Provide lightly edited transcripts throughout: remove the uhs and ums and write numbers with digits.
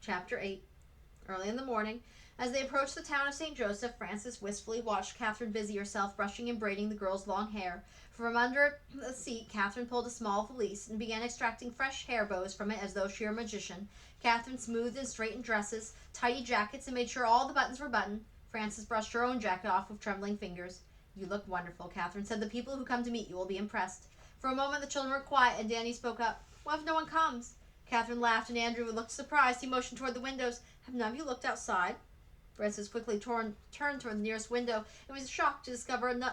Chapter 8. Early in the morning, as they approached the town of St. Joseph, Frances wistfully watched Catherine busy herself brushing and braiding the girl's long hair. From under the seat, Catherine pulled a small valise and began extracting fresh hair bows from it as though she were a magician. Catherine smoothed and straightened dresses, tidy jackets, and made sure all the buttons were buttoned. Frances brushed her own jacket off with trembling fingers. "You look wonderful," Catherine said. "The people who come to meet you will be impressed." For a moment the children were quiet, and Danny spoke up. "What if no one comes?" Catherine laughed, and Andrew looked surprised. He motioned toward the windows. "Have none of you looked outside?" Frances quickly turned toward the nearest window and was shocked to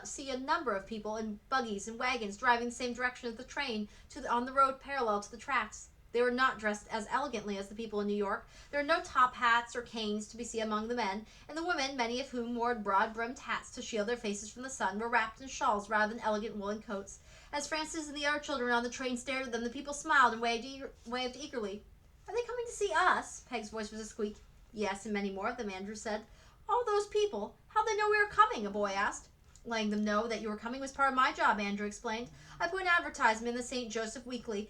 see a number of people in buggies and wagons driving the same direction as the train on the road parallel to the tracks. They were not dressed as elegantly as the people in New York. There were no top hats or canes to be seen among the men, and the women, many of whom wore broad-brimmed hats to shield their faces from the sun, were wrapped in shawls rather than elegant woolen coats. As Frances and the other children on the train stared at them, the people smiled and waved eagerly. "Are they coming to see us?" Peg's voice was a squeak. "Yes, and many more of them," Andrew said. "All those people. How'd they know we were coming?" a boy asked. "Letting them know that you were coming was part of my job," Andrew explained. "I put an advertisement in the St. Joseph Weekly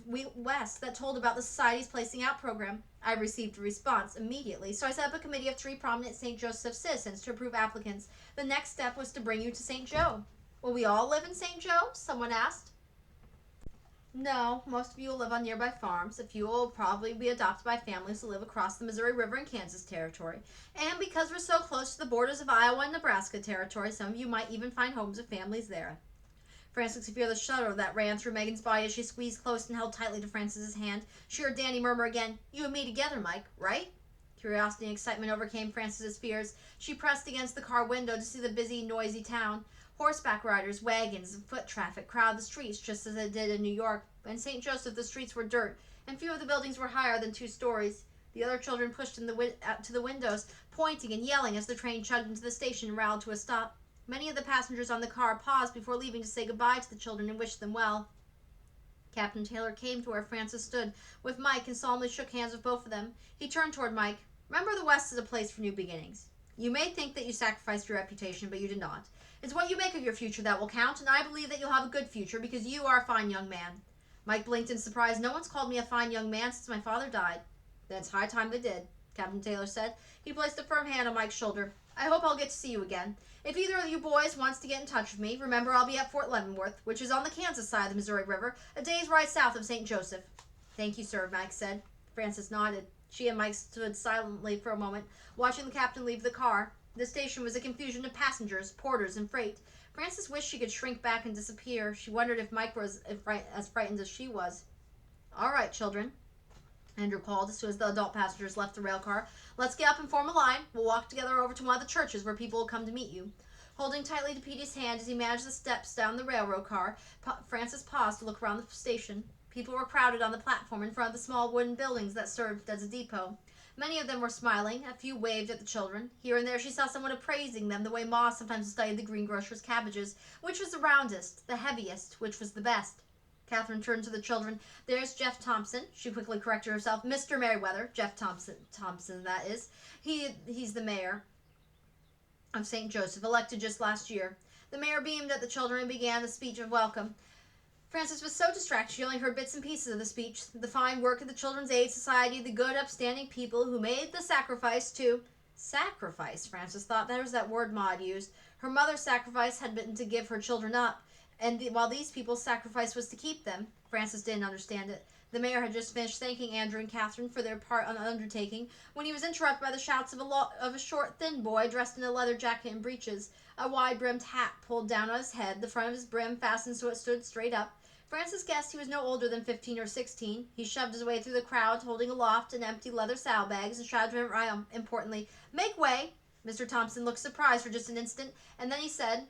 West that told about the Society's Placing Out program. I received a response immediately, so I set up a committee of 3 prominent St. Joseph citizens to approve applicants. The next step was to bring you to St. Joe." "Will we all live in St. Joe?" someone asked. "No, most of you will live on nearby farms. A few will probably be adopted by families who live across the Missouri River in Kansas Territory. And because we're so close to the borders of Iowa and Nebraska Territory, some of you might even find homes of families there." Frances could feel the shudder that ran through Megan's body as she squeezed close and held tightly to Frances's hand. She heard Danny murmur again, "You and me together, Mike, right?" Curiosity and excitement overcame Frances's fears. She pressed against the car window to see the busy, noisy town. Horseback riders, wagons, and foot traffic crowded the streets just as it did in New York. But in St. Joseph, the streets were dirt, and few of the buildings were higher than 2 stories. The other children pushed to the windows, pointing and yelling as the train chugged into the station and rattled to a stop. Many of the passengers on the car paused before leaving to say goodbye to the children and wish them well. Captain Taylor came to where Frances stood with Mike and solemnly shook hands with both of them. He turned toward Mike. "Remember, the West is a place for new beginnings. You may think that you sacrificed your reputation, but you did not. It's what you make of your future that will count, and I believe that you'll have a good future because you are a fine young man." Mike blinked in surprise. "No one's called me a fine young man since my father died." "Then it's high time they did," Captain Taylor said. He placed a firm hand on Mike's shoulder. "I hope I'll get to see you again. If either of you boys wants to get in touch with me, remember I'll be at Fort Leavenworth, which is on the Kansas side of the Missouri River, a day's ride south of St. Joseph." "Thank you, sir," Mike said. Frances nodded. She and Mike stood silently for a moment, watching the captain leave the car. The station was a confusion of passengers, porters, and freight. Frances wished she could shrink back and disappear. She wondered if Mike was as frightened as she was. "All right, children," Andrew called as soon as the adult passengers left the rail car. "Let's get up and form a line. We'll walk together over to one of the churches where people will come to meet you." Holding tightly to Petey's hand as he managed the steps down the railroad car, Frances paused to look around the station. People were crowded on the platform in front of the small wooden buildings that served as a depot. Many of them were smiling. A few waved at the children. Here and there she saw someone appraising them the way Ma sometimes studied the greengrocer's cabbages. Which was the roundest, the heaviest, which was the best? Catherine turned to the children. "There's Jeff Thompson," she quickly corrected herself. "Mr. Merriweather, Jeff Thompson, that is. He's the mayor of St. Joseph, elected just last year." The mayor beamed at the children and began a speech of welcome. Frances was so distracted she only heard bits and pieces of the speech. The fine work of the Children's Aid Society, the good, upstanding people who made the sacrifice to... Sacrifice, Frances thought. That was that word Ma had used. Her mother's sacrifice had been to give her children up, and while these people's sacrifice was to keep them. Frances didn't understand it. The mayor had just finished thanking Andrew and Catherine for their part on the undertaking when he was interrupted by the shouts of a short, thin boy dressed in a leather jacket and breeches, a wide-brimmed hat pulled down on his head, the front of his brim fastened so it stood straight up. Frances guessed he was no older than 15 or 16. He shoved his way through the crowd, holding aloft an empty leather saddlebags, and shouted to him importantly, "Make way!" Mr. Thompson looked surprised for just an instant, and then he said,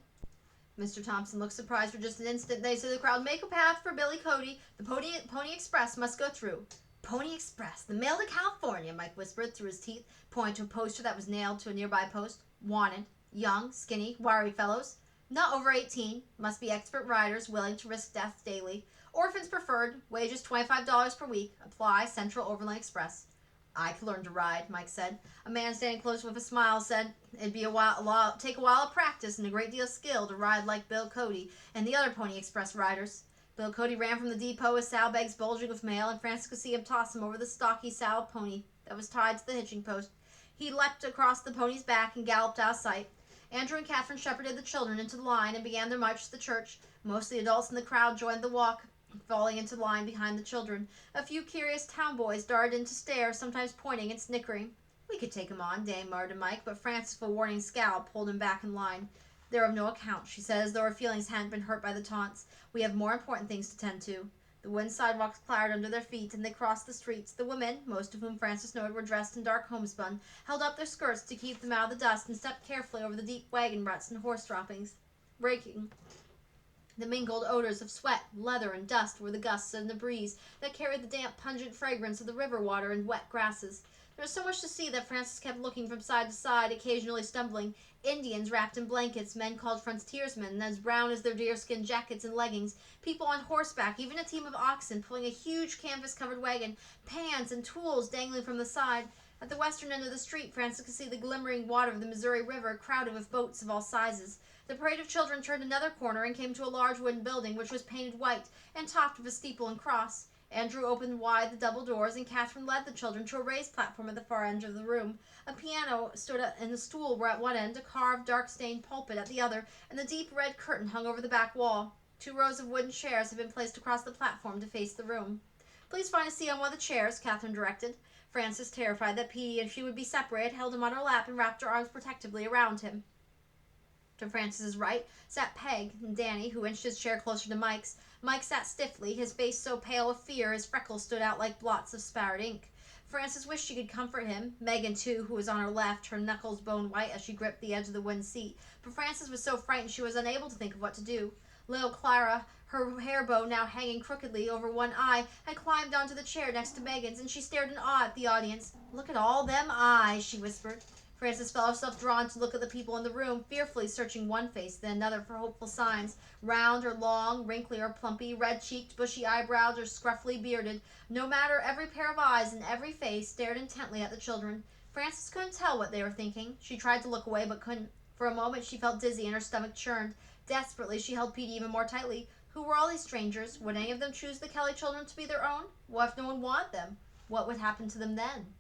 then he said to the crowd, "Make a path for Billy Cody. The Pony Express must go through." "Pony Express, the mail to California," Mike whispered through his teeth, pointing to a poster that was nailed to a nearby post. "Wanted. Young, skinny, wiry fellows. Not over 18. Must be expert riders willing to risk death daily. Orphans preferred. Wages $25 per week. Apply Central Overland Express." "I could learn to ride," Mike said. A man standing close with a smile said, "It'd be take a while of practice and a great deal of skill to ride like Bill Cody and the other Pony Express riders." Bill Cody ran from the depot, his saddlebags bulging with mail, and Francis could see him toss him over the stocky saddle pony that was tied to the hitching post. He leapt across the pony's back and galloped out of sight. Andrew and Catherine shepherded the children into the line and began their march to the church. Most of the adults in the crowd joined the walk, falling into line behind the children. A few curious town boys darted in to stare, sometimes pointing and snickering. "We could take him on," Dame muttered to Mike, but Frances, with a warning scowl, pulled him back in line. "They're of no account," she said, as though her feelings hadn't been hurt by the taunts. "We have more important things to tend to." The wooden sidewalks clattered under their feet, and they crossed the streets. The women, most of whom Frances noted were dressed in dark homespun, held up their skirts to keep them out of the dust and stepped carefully over the deep wagon ruts and horse droppings. Raking the mingled odors of sweat, leather, and dust were the gusts in the breeze that carried the damp, pungent fragrance of the river water and wet grasses. There was so much to see that Frances kept looking from side to side, occasionally stumbling. Indians wrapped in blankets, men called frontiersmen, as brown as their deerskin jackets and leggings, people on horseback, even a team of oxen pulling a huge canvas-covered wagon, pans and tools dangling from the side. At the western end of the street, Frances could see the glimmering water of the Missouri River, crowded with boats of all sizes. The parade of children turned another corner and came to a large wooden building, which was painted white and topped with a steeple and cross. Andrew opened wide the double doors, and Catherine led the children to a raised platform at the far end of the room. A piano stood and a stool were at one end, a carved, dark-stained pulpit at the other, and the deep red curtain hung over the back wall. 2 rows of wooden chairs had been placed across the platform to face the room. "Please find a seat on one of the chairs," Catherine directed. Frances, terrified that Petey and she would be separated, held him on her lap and wrapped her arms protectively around him. To Frances's right sat Peg and Danny, who inched his chair closer to Mike's. Mike sat stiffly, his face so pale with fear his freckles stood out like blots of spattered ink. Frances wished she could comfort him. Megan, too, who was on her left, her knuckles bone white as she gripped the edge of the wooden seat. But Frances was so frightened she was unable to think of what to do. Little Clara, her hair bow now hanging crookedly over one eye, had climbed onto the chair next to Megan's, and she stared in awe at the audience. "Look at all them eyes," she whispered. Frances felt herself drawn to look at the people in the room, fearfully searching one face, then another for hopeful signs. Round or long, wrinkly or plumpy, red-cheeked, bushy-eyebrowed or scruffily bearded, no matter, every pair of eyes in every face stared intently at the children. Frances couldn't tell what they were thinking. She tried to look away, but couldn't. For a moment she felt dizzy and her stomach churned. Desperately she held Petey even more tightly. Who were all these strangers? Would any of them choose the Kelly children to be their own? What if no one wanted them? What would happen to them then?